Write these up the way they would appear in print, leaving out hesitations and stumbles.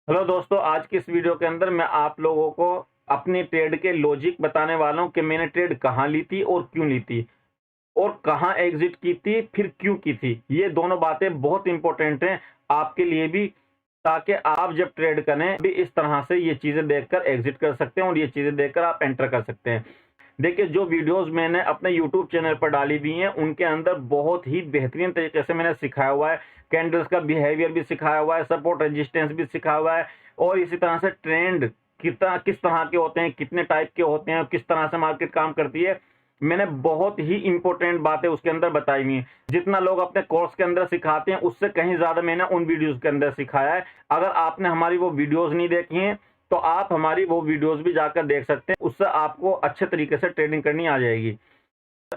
Hello दोस्तों, आज की इस वीडियो के अंदर मैं आप लोगों को अपनी ट्रेड के लॉजिक बताने वाला हूं कि मैंने ट्रेड कहां ली थी और क्यों ली थी और कहां एग्जिट की थी, फिर क्यों की थी। ये दोनों बातें बहुत इंपॉर्टेंट हैं आपके लिए भी, ताकि आप जब ट्रेड करें भी इस तरह से ये चीजें देखकर एग्जिट कर सकते हैं और ये चीजें देखकर आप एंटर कर सकते हैं। देखिए, जो वीडियोस मैंने अपने यूट्यूब चैनल पर डाली हुई हैं उनके अंदर बहुत ही बेहतरीन तरीके से मैंने सिखाया हुआ है, कैंडल्स का बिहेवियर भी सिखाया हुआ है, सपोर्ट रेजिस्टेंस भी सिखाया हुआ है और इसी तरह से ट्रेंड किस तरह के होते हैं, कितने टाइप के होते हैं, किस तरह से मार्केट काम करती है। मैंने बहुत ही इंपॉर्टेंट बातें उसके अंदर बताई हुई हैं। जितना लोग अपने कोर्स के अंदर सिखाते हैं उससे कहीं ज्यादा मैंने उन वीडियोस के अंदर सिखाया है। अगर आपने हमारी वो वीडियोस नहीं देखी हैं तो आप हमारी वो वीडियोस भी जाकर देख सकते हैं, उससे आपको अच्छे तरीके से ट्रेडिंग करनी आ जाएगी।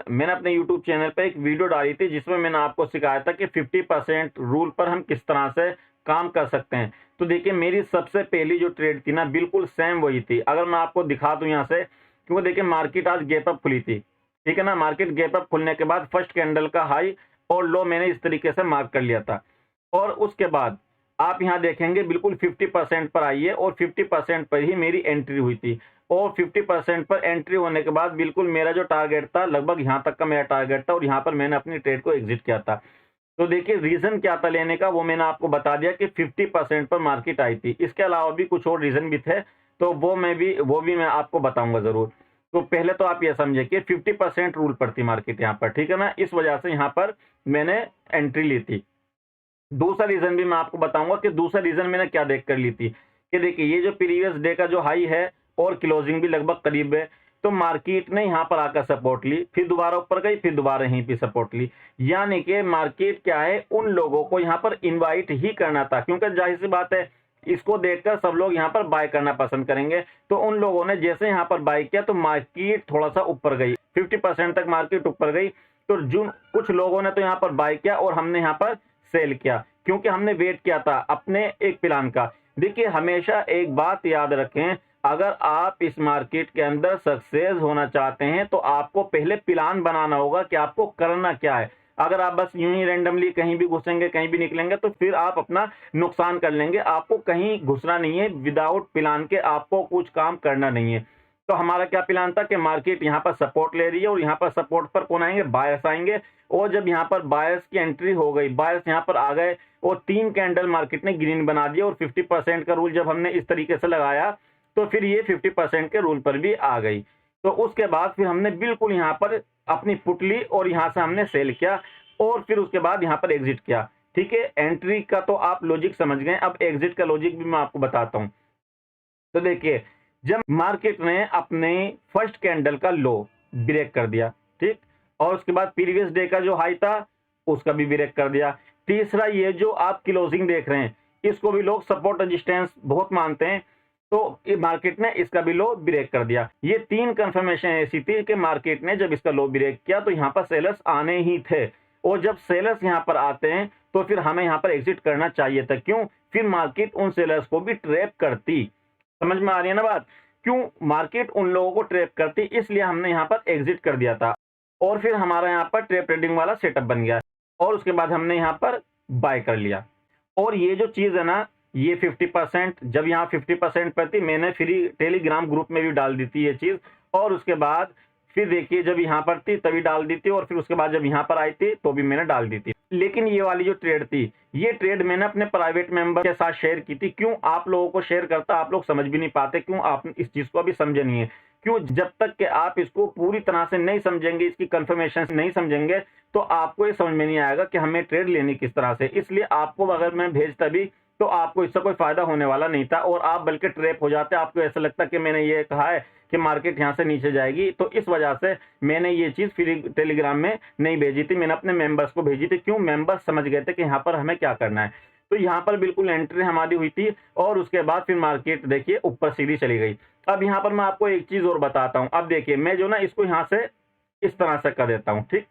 मैंने अपने यूट्यूब चैनल पे एक वीडियो डाली थी जिसमें मैंने आपको सिखाया था कि 50% रूल पर हम किस तरह से काम कर सकते हैं। तो देखिए, मेरी सबसे पहली जो ट्रेड थी ना, बिल्कुल सेम वही थी। अगर मैं आपको दिखा दूं यहाँ से, क्योंकि देखिए मार्केट आज गैप अप खुली थी, ठीक है ना। मार्केट गैप अप खुलने के बाद फर्स्ट कैंडल का हाई और लो मैंने इस तरीके से मार्क कर लिया था और उसके बाद आप यहाँ देखेंगे बिल्कुल 50% पर आई है और 50% पर ही मेरी एंट्री हुई थी और 50% पर एंट्री होने के बाद बिल्कुल मेरा जो टारगेट था, लगभग यहाँ तक का मेरा टारगेट था और यहाँ पर मैंने अपनी ट्रेड को एग्जिट किया था। तो देखिए, रीजन क्या था लेने का, वो मैंने आपको बता दिया कि 50% पर मार्केट आई थी। इसके अलावा भी कुछ और रीजन भी थे, तो वो भी मैं आपको बताऊंगा जरूर। तो पहले तो आप ये समझे कि 50% रूल पर थी मार्केट यहाँ पर, ठीक है ना। इस वजह से यहाँ पर मैंने एंट्री ली थी। दूसरा रीजन भी मैं आपको बताऊंगा कि दूसरा रीजन मैंने क्या देख कर ली थी, कि देखिए ये जो प्रीवियस डे का जो हाई है और क्लोजिंग भी लगभग करीब है, तो मार्केट ने यहां पर आकर सपोर्ट ली, फिर दोबारा ऊपर गई, फिर दोबारा यहीं पे सपोर्ट ली। यानी कि मार्केट क्या है, उन लोगों को यहां पर इनवाइट ही करना था, क्योंकि जाहिर सी बात है इसको देखकर सब लोग यहां पर बाय करना पसंद करेंगे। तो उन लोगों ने जैसे यहां पर बाय किया तो मार्केट थोड़ा सा ऊपर गई, 50% तक मार्केट ऊपर गई। तो जो कुछ लोगों ने तो यहां पर बाय किया और हमने यहां पर सेल किया, क्योंकि हमने वेट किया था अपने एक प्लान का। देखिए, हमेशा एक बात याद रखें, अगर आप इस मार्केट के अंदर सक्सेस होना चाहते हैं तो आपको पहले प्लान बनाना होगा कि आपको करना क्या है। अगर आप बस यूं ही रैंडमली कहीं भी घुसेंगे, कहीं भी निकलेंगे, तो फिर आप अपना नुकसान कर लेंगे। आपको कहीं घुसना नहीं है, विदाउट प्लान के आपको कुछ काम करना नहीं है। तो हमारा क्या प्लान था कि मार्केट यहाँ पर सपोर्ट ले रही है और यहाँ पर सपोर्ट पर कौन आएंगे, बायर्स आएंगे। और जब यहाँ पर बायर्स की एंट्री हो गई, बायर्स यहाँ पर आ गए और 3 कैंडल मार्केट ने ग्रीन बना दिया और 50% का रूल जब हमने इस तरीके से लगाया तो फिर ये 50% के रूल पर भी आ गई। तो उसके बाद फिर हमने बिल्कुल यहाँ पर अपनी पुट ली और यहाँ से हमने सेल किया और फिर उसके बाद यहाँ पर एग्जिट किया। ठीक है, एंट्री का तो आप लॉजिक समझ गए, अब एग्जिट का लॉजिक भी मैं आपको बताता हूँ। तो देखिए, जब मार्केट ने अपने फर्स्ट कैंडल का लो ब्रेक कर दिया, ठीक, और उसके बाद प्रीवियस डे का जो हाई था उसका भी ब्रेक कर दिया। तीसरा, ये जो आप क्लोजिंग देख रहे हैं इसको भी लोग सपोर्ट रेजिस्टेंस बहुत मानते हैं, तो मार्केट ने इसका भी लो ब्रेक कर दिया। ये 3 कंफर्मेशन ऐसी थी कि मार्केट ने जब इसका लो ब्रेक किया तो यहाँ पर सेलर्स आने ही थे और जब सेलर्स यहाँ पर आते हैं तो फिर हमें यहाँ पर एग्जिट करना चाहिए था। क्यों? फिर मार्केट उन सेलर्स को भी ट्रैप करती। समझ में आ रही है ना बात? क्यों मार्केट उन लोगों को ट्रैप करती, इसलिए हमने यहाँ पर एग्जिट कर दिया था और फिर हमारा यहाँ पर ट्रैप ट्रेडिंग वाला सेटअप बन गया और उसके बाद हमने यहाँ पर बाय कर लिया। और ये जो चीज है ना, ये 50%, जब यहाँ 50% पर थी मैंने फ्री टेलीग्राम ग्रुप में भी डाल दी थी ये चीज, और उसके बाद फिर देखिए जब यहाँ पर थी तभी डाल दी थी और फिर उसके बाद जब यहाँ पर आई थी तो भी मैंने डाल दी थी। लेकिन ये वाली जो ट्रेड थी, ये ट्रेड मैंने अपने प्राइवेट मेंबर के साथ शेयर की थी। क्यों आप लोगों को शेयर करता, आप लोग समझ भी नहीं पाते, क्यों आप इस चीज को अभी समझे नहीं है। क्यों? जब तक कि आप इसको पूरी तरह से नहीं समझेंगे, इसकी कंफर्मेशन नहीं समझेंगे, तो आपको ये समझ में नहीं आएगा कि हमें ट्रेड लेनी किस तरह से। इसलिए आपको अगर मैं भेजता भी तो आपको इससे कोई फायदा होने वाला नहीं था और आप बल्कि ट्रैप हो जाते। आपको ऐसा लगता कि मैंने ये कहा है कि मार्केट यहाँ से नीचे जाएगी, तो इस वजह से मैंने ये चीज फ्री टेलीग्राम में नहीं भेजी थी, मैंने अपने मेंबर्स को भेजी थी। क्यों? मेंबर्स समझ गए थे कि यहाँ पर हमें क्या करना है। तो यहाँ पर बिल्कुल एंट्री हमारी हुई थी और उसके बाद फिर मार्केट देखिए ऊपर सीधी चली गई। अब यहाँ पर मैं आपको एक चीज और बताता हूँ। अब देखिए, मैं जो ना इसको यहाँ से इस तरह से कर देता हूँ, ठीक।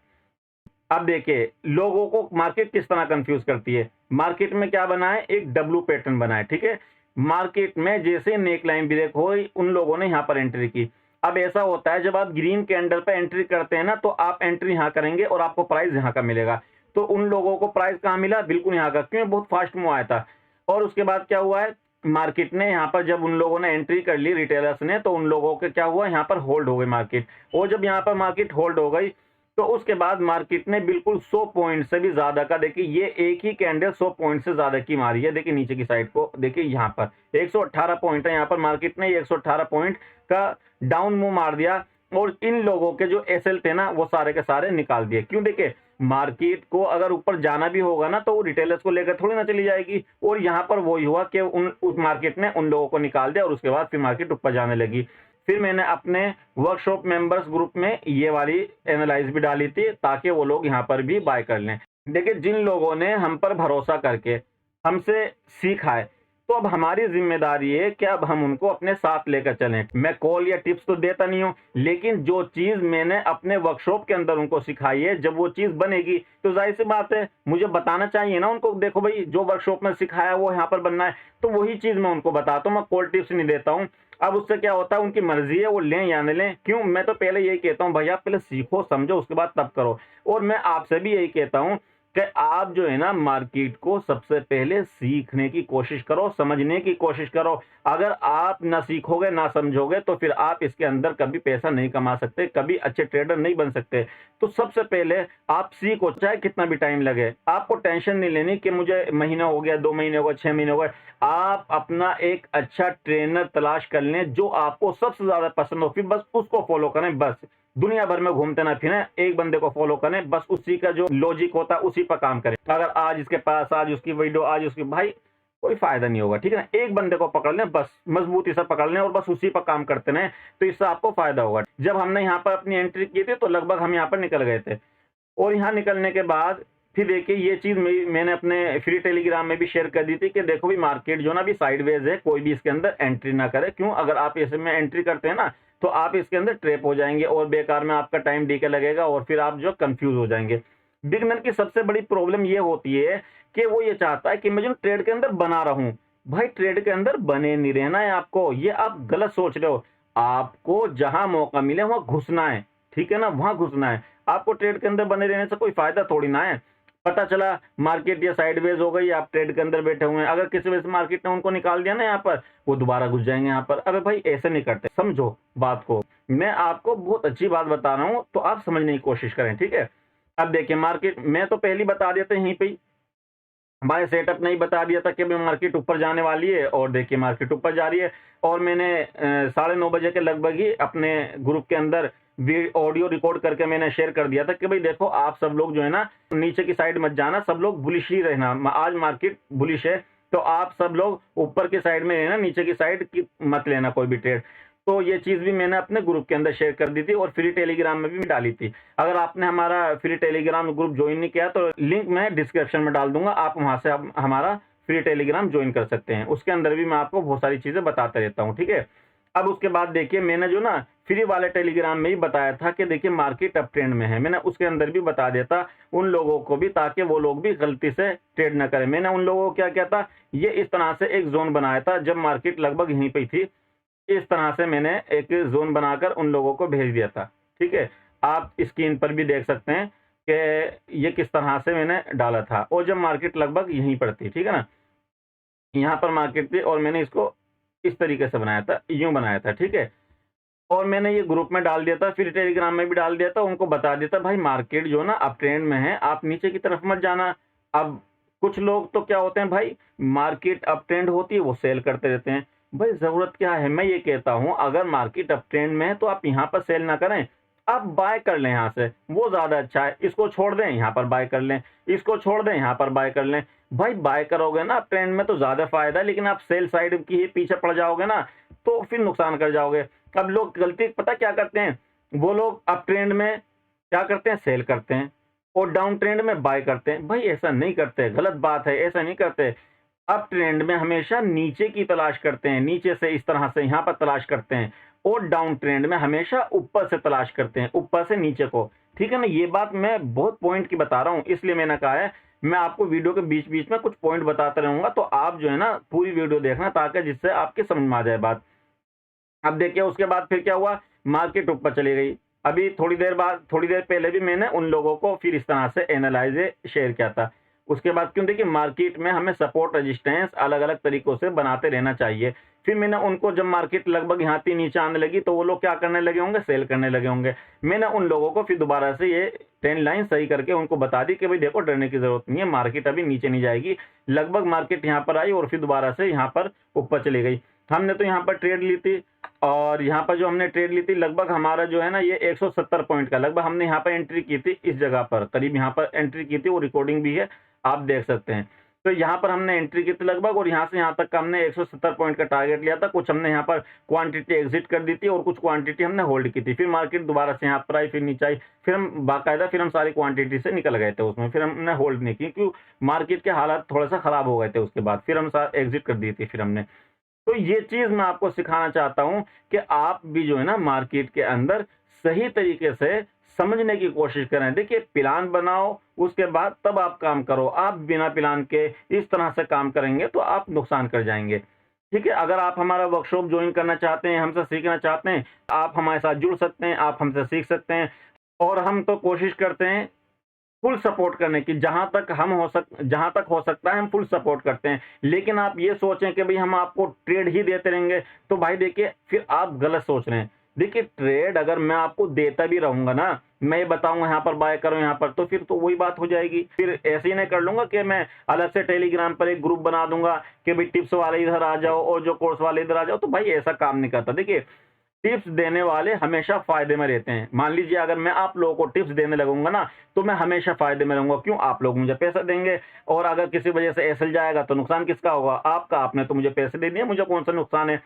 अब देखिए, लोगों को मार्केट किस तरह कंफ्यूज करती है। मार्केट में क्या बना है, एक डब्ल्यू पैटर्न बना है, ठीक है। मार्केट में जैसे नेक लाइन ब्रेक हो उन लोगों ने यहाँ पर एंट्री की। अब ऐसा होता है, जब आप ग्रीन कैंडल पर एंट्री करते हैं ना, तो आप एंट्री यहाँ करेंगे और आपको प्राइस यहाँ का मिलेगा। तो उन लोगों को प्राइस कहाँ मिला, बिल्कुल यहाँ का। क्यों? बहुत फास्ट मूव आया था। और उसके बाद क्या हुआ है, मार्केट ने यहाँ पर जब उन लोगों ने एंट्री कर ली रिटेलर्स ने, तो उन लोगों के क्या हुआ, यहाँ पर होल्ड हो गई मार्केट। और जब यहाँ पर मार्केट होल्ड हो गई तो उसके बाद मार्केट ने बिल्कुल 100 पॉइंट से भी ज्यादा का, देखिए ये एक ही कैंडल 100 पॉइंट से ज्यादा की मारी है। देखिए नीचे की साइड को देखिए, यहाँ पर 118 पॉइंट है, यहाँ पर मार्केट ने 118 पॉइंट का डाउन मूव मार दिया और इन लोगों के जो एसएल थे ना वो सारे के सारे निकाल दिए। क्यों, देखिए मार्केट को अगर ऊपर जाना भी होगा ना तो वो रिटेलर्स को लेकर थोड़ी ना चली जाएगी। और यहाँ पर वही हुआ कि उस मार्केट ने उन लोगों को निकाल दिया और उसके बाद फिर मार्केट ऊपर जाने लगी। फिर मैंने अपने वर्कशॉप मेंबर्स ग्रुप में ये वाली एनालाइज भी डाली थी ताकि वो लोग यहाँ पर भी बाय कर लें। देखिए जिन लोगों ने हम पर भरोसा करके हमसे सीखा है, तो अब हमारी जिम्मेदारी है कि अब हम उनको अपने साथ लेकर चलें। मैं कॉल या टिप्स तो देता नहीं हूं, लेकिन जो चीज मैंने अपने वर्कशॉप के अंदर उनको सिखाई है, जब वो चीज बनेगी तो जाहिर सी बात है मुझे बताना चाहिए ना उनको, देखो भाई जो वर्कशॉप में सिखाया वो यहाँ पर बनना है, तो वही चीज मैं उनको बताता हूँ। मैं कॉल टिप्स नहीं देता हूँ। अब उससे क्या होता है, उनकी मर्जी है वो लें या न लें। क्यों, मैं तो पहले यही कहता हूँ भैया पहले सीखो समझो उसके बाद तब करो। और मैं आपसे भी यही कहता हूँ कि आप जो है ना मार्केट को सबसे पहले सीखने की कोशिश करो, समझने की कोशिश करो। अगर आप ना सीखोगे ना समझोगे तो फिर आप इसके अंदर कभी पैसा नहीं कमा सकते, कभी अच्छे ट्रेडर नहीं बन सकते। तो सबसे पहले आप सीखो, चाहे कितना भी टाइम लगे। आपको टेंशन नहीं लेनी कि मुझे महीना हो गया, 2 महीने हो गए, 6 महीने हो गए। आप अपना एक अच्छा ट्रेनर तलाश कर लें जो आपको सबसे ज्यादा पसंद हो, फिर बस उसको फॉलो करें। बस दुनिया भर में घूमते ना फिरें, एक बंदे को फॉलो करें, बस उसी का जो लॉजिक होता है उसी पर काम करें। अगर आज इसके पास, आज उसकी वीडियो, आज उसकी, भाई कोई फायदा नहीं होगा। ठीक है ना, एक बंदे को पकड़ लें, बस मजबूती से पकड़ लें और बस उसी पर काम करते रहें, तो इससे आपको फायदा होगा। जब हमने यहाँ पर अपनी एंट्री की थी तो लगभग हम यहाँ पर निकल गए थे, और यहाँ निकलने के बाद फिर देखिए ये चीज मैंने अपने फ्री टेलीग्राम में भी शेयर कर दी थी कि देखो भी मार्केट जो ना भी साइडवेज है, कोई भी इसके अंदर एंट्री ना करे। क्यों, अगर आप इसमें एंट्री करते हैं ना तो आप इसके अंदर ट्रैप हो जाएंगे और बेकार में आपका टाइम डीके लगेगा और फिर आप जो कंफ्यूज हो जाएंगे। बिगनर की सबसे बड़ी प्रॉब्लम ये होती है कि वो ये चाहता है कि मैं जो ट्रेड के अंदर बना रहूं। भाई ट्रेड के अंदर बने नहीं रहना है आपको, ये आप गलत सोच रहे हो। आपको जहां मौका मिले वहां घुसना है, ठीक है ना, वहां घुसना है। आपको ट्रेड के अंदर बने रहने से कोई फायदा थोड़ी ना है। पता चला मार्केट या साइडवेज हो गई, आप ट्रेड के अंदर बैठे हुए हैं, अगर किसी वजह से मार्केट ने उनको निकाल दिया ना यहाँ पर, वो दोबारा घुस जाएंगे यहाँ पर। अरे भाई ऐसे नहीं करते, समझो बात को। मैं आपको बहुत अच्छी बात बता रहा हूँ तो आप समझने की कोशिश करें, ठीक है। अब देखिए मार्केट, मैं तो पहले बता दिया था यहीं पे, हमारे सेटअप नहीं बता दिया था कि मार्केट ऊपर जाने वाली है, और देखिए मार्केट ऊपर जा रही है। और मैंने 9:30 बजे के लगभग ही अपने ग्रुप के अंदर ऑडियो रिकॉर्ड करके मैंने शेयर कर दिया था कि भाई देखो आप सब लोग जो है ना नीचे की साइड मत जाना, सब लोग बुलिश ही रहना। आज मार्केट बुलिश है तो आप सब लोग ऊपर की साइड में रहना, नीचे की साइड की मत लेना कोई भी ट्रेड। तो ये चीज भी मैंने अपने ग्रुप के अंदर शेयर कर दी थी और फ्री टेलीग्राम में भी डाली थी। अगर आपने हमारा फ्री टेलीग्राम ग्रुप ज्वाइन नहीं किया तो लिंक मैं डिस्क्रिप्शन में डाल दूंगा, आप वहां से हमारा फ्री टेलीग्राम ज्वाइन कर सकते हैं। उसके अंदर भी मैं आपको बहुत सारी चीजें बताता रहता हूँ, ठीक है। अब उसके बाद देखिए मैंने जो ना फ्री वाले टेलीग्राम में ही बताया था कि देखिए मार्केट अप ट्रेंड में है, मैंने उसके अंदर भी बता देता उन लोगों को भी, ताकि वो लोग भी गलती से ट्रेड ना करें। मैंने उन लोगों को क्या किया था, ये इस तरह से एक जोन बनाया था जब मार्केट लगभग यहीं पे थी, इस तरह से मैंने एक जोन बनाकर उन लोगों को भेज दिया था, ठीक है। आप स्क्रीन पर भी देख सकते हैं कि ये किस तरह से मैंने डाला था। और जब मार्केट लगभग यहीं पर थी, ठीक है ना, यहाँ पर मार्केट थी और मैंने इसको इस तरीके से बनाया था, यूं बनाया था, ठीक है। और मैंने ये ग्रुप में डाल दिया था, फिर टेलीग्राम में भी डाल दिया था, उनको बता दिया था भाई मार्केट जो ना अप ट्रेंड में है, आप नीचे की तरफ मत जाना। अब कुछ लोग तो क्या होते हैं भाई, मार्केट अप ट्रेंड होती है वो सेल करते रहते हैं। भाई जरूरत क्या है, मैं ये कहता हूं अगर मार्केट अप ट्रेंड में है तो आप यहाँ पर सेल ना करें, आप बाय कर लें यहाँ से, वो ज्यादा अच्छा है। इसको छोड़ दें यहाँ पर बाय कर लें, इसको छोड़ दें यहाँ पर बाय कर लें। भाई बाय करोगे ना अप ट्रेंड में तो ज्यादा फायदा है, लेकिन आप सेल साइड की ही पीछे पड़ जाओगे ना तो फिर नुकसान कर जाओगे। अब लोग गलती पता क्या करते हैं, वो लोग अप ट्रेंड में क्या करते हैं, सेल करते हैं, और डाउन ट्रेंड में बाय करते हैं। भाई ऐसा नहीं करते, गलत बात है, ऐसा नहीं करते। अप ट्रेंड में हमेशा नीचे की तलाश करते हैं, नीचे से इस तरह से यहाँ पर तलाश करते हैं, और डाउन ट्रेंड में हमेशा ऊपर से तलाश करते हैं, ऊपर से नीचे को, ठीक है ना। ये बात मैं बहुत पॉइंट की बता रहा हूँ, इसलिए मैंने कहा है मैं आपको वीडियो के बीच बीच में कुछ पॉइंट बताता रहूंगा, तो आप जो है ना पूरी वीडियो देखना ताकि जिससे आपके समझ में आ जाए बात। अब देखिए उसके बाद फिर क्या हुआ, मार्केट ऊपर चली गई। अभी थोड़ी देर पहले भी मैंने उन लोगों को फिर इस तरह से एनालाइज शेयर किया था। उसके बाद क्यों, देखिए मार्केट में हमें सपोर्ट रेजिस्टेंस अलग अलग तरीकों से बनाते रहना चाहिए। फिर मैंने उनको, जब मार्केट लगभग यहाँ थी नीचे आने लगी, तो वो लोग क्या करने लगे होंगे, सेल करने लगे होंगे। मैंने उन लोगों को फिर दोबारा से ये ट्रेंड लाइन सही करके उनको बता दी कि भाई देखो, डरने की जरूरत नहीं है, मार्केट अभी नीचे नहीं जाएगी। लगभग मार्केट यहाँ पर आई और फिर दोबारा से यहाँ पर ऊपर चली गई। हमने तो यहाँ पर ट्रेड ली थी, और यहाँ पर जो हमने ट्रेड ली थी, लगभग हमारा जो है ना ये 170 पॉइंट का लगभग हमने यहाँ पर एंट्री की थी, इस जगह पर करीब यहाँ पर एंट्री की थी, वो रिकॉर्डिंग भी है, आप देख सकते हैं। तो यहाँ पर हमने एंट्री की थी लगभग, और यहाँ से यहाँ तक का हमने 170 पॉइंट का टारगेट लिया था। कुछ हमने यहाँ पर क्वांटिटी एग्जिट कर दी थी और कुछ क्वांटिटी हमने होल्ड की थी। फिर मार्केट दोबारा से यहाँ पर आई, फिर नीचे आई, फिर हम बाकायदा फिर हम सारी क्वांटिटी से निकल गए थे उसमें, फिर हमने होल्ड नहीं की क्योंकि मार्केट के हालात थोड़ा सा खराब हो गए थे। उसके बाद फिर हम एग्जिट कर दी थी फिर हमने। तो ये चीज मैं आपको सिखाना चाहता हूं कि आप भी जो है ना मार्केट के अंदर सही तरीके से समझने की कोशिश करें। देखिए प्लान बनाओ, उसके बाद तब आप काम करो। आप बिना प्लान के इस तरह से काम करेंगे तो आप नुकसान कर जाएंगे। ठीक है, अगर आप हमारा वर्कशॉप ज्वाइन करना चाहते हैं, हमसे सीखना चाहते हैं, आप हमारे साथ जुड़ सकते हैं, आप हमसे सीख सकते हैं। और हम तो कोशिश करते हैं फुल सपोर्ट करने की, जहां तक हो सकता है हम फुल सपोर्ट करते हैं। लेकिन आप ये सोचें कि भाई हम आपको ट्रेड ही देते रहेंगे, तो भाई देखिए फिर आप गलत सोच रहे हैं। देखिए ट्रेड अगर मैं आपको देता भी रहूंगा ना, मैं ये बताऊंगा यहाँ पर बाय करो यहाँ पर, तो फिर तो वही बात हो जाएगी। फिर ऐसे ही नहीं कर लूंगा कि मैं अलग से टेलीग्राम पर एक ग्रुप बना दूंगा कि भाई टिप्स वाले इधर आ जाओ और जो कोर्स वाले इधर आ जाओ। तो भाई ऐसा काम नहीं करता। देखिए टिप्स देने वाले हमेशा फायदे में रहते हैं। मान लीजिए अगर मैं आप लोगों को टिप्स देने लगूंगा ना, तो मैं हमेशा फायदे में रहूंगा। क्यों, आप लोग मुझे पैसा देंगे, और अगर किसी वजह से एसएल जाएगा तो नुकसान किसका होगा, आपका। आपने तो मुझे पैसे दे दिए, मुझे कौन सा नुकसान है।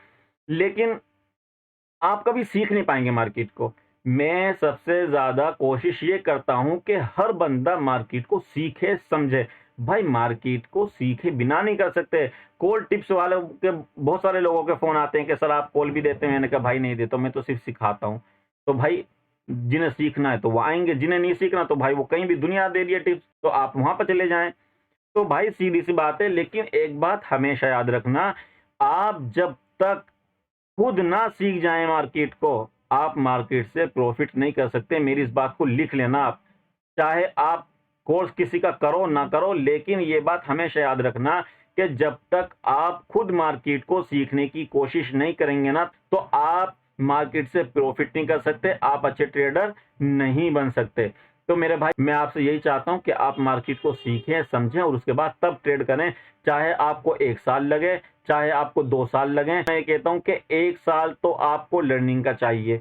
लेकिन आप कभी सीख नहीं पाएंगे मार्केट को। मैं सबसे ज्यादा कोशिश ये करता हूं कि हर बंदा मार्केट को सीखे समझे। भाई मार्केट को सीखे बिना नहीं कर सकते। कॉल टिप्स वाले के बहुत सारे लोगों के फोन आते हैं कि सर आप कॉल भी देते हैं। मैंने कहा भाई नहीं देता, मैं तो सिर्फ सिखाता हूं। तो भाई जिन्हें सीखना है तो वो आएंगे, जिन्हें नहीं सीखना तो भाई वो कहीं भी दुनिया दे रही है टिप्स, तो आप वहां पर चले जाएं। तो भाई सीधी सी बात है। लेकिन एक बात हमेशा याद रखना, आप जब तक खुद ना सीख जाएं मार्केट को, आप मार्केट से प्रॉफिट नहीं कर सकते। मेरी इस बात को लिख लेना आप। चाहे आप कोर्स किसी का करो ना करो, लेकिन ये बात हमेशा याद रखना कि जब तक आप खुद मार्केट को सीखने की कोशिश नहीं करेंगे ना, तो आप मार्केट से प्रॉफिट नहीं कर सकते, आप अच्छे ट्रेडर नहीं बन सकते। तो मेरे भाई मैं आपसे यही चाहता हूं कि आप मार्केट को सीखें समझें और उसके बाद तब ट्रेड करें। चाहे आपको 1 साल लगे, चाहे आपको 2 साल लगे। मैं ये कहता हूं कि 1 साल तो आपको लर्निंग का चाहिए।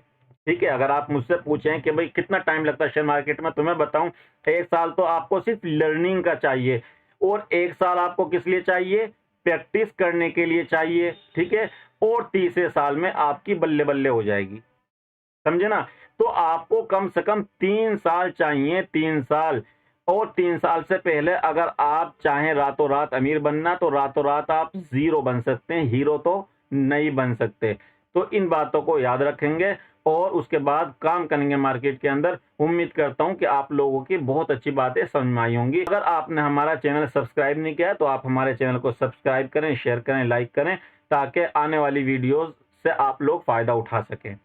ठीक है, अगर आप मुझसे पूछें कि भाई कितना टाइम लगता है शेयर मार्केट में, तो मैं बताऊं 1 साल तो आपको सिर्फ लर्निंग का चाहिए। और 1 साल आपको किस लिए चाहिए, प्रैक्टिस करने के लिए चाहिए। ठीक है, और तीसरे साल में आपकी बल्ले बल्ले हो जाएगी। समझे ना। तो आपको कम से कम 3 साल चाहिए, 3 साल। और 3 साल से पहले अगर आप चाहें रातों रात अमीर बनना, तो रातों रात आप जीरो बन सकते हैं, हीरो तो नहीं बन सकते। तो इन बातों को याद रखेंगे और उसके बाद काम करेंगे मार्केट के अंदर। उम्मीद करता हूं कि आप लोगों की बहुत अच्छी बातें समझ में आई होंगी। अगर आपने हमारा चैनल सब्सक्राइब नहीं किया तो आप हमारे चैनल को सब्सक्राइब करें, शेयर करें, लाइक करें, ताकि आने वाली वीडियोस से आप लोग फायदा उठा सकें।